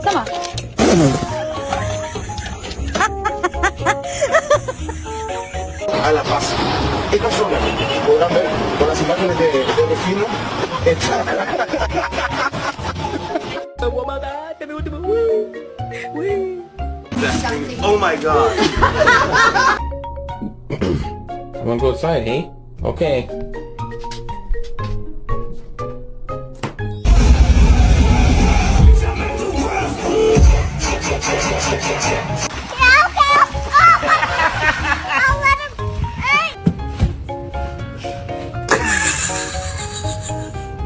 Sama. A La Paz. Estas zonas podrán ver con las imágenes de vecino hechas. Oh my god. I wanna go outside, hey? Okay.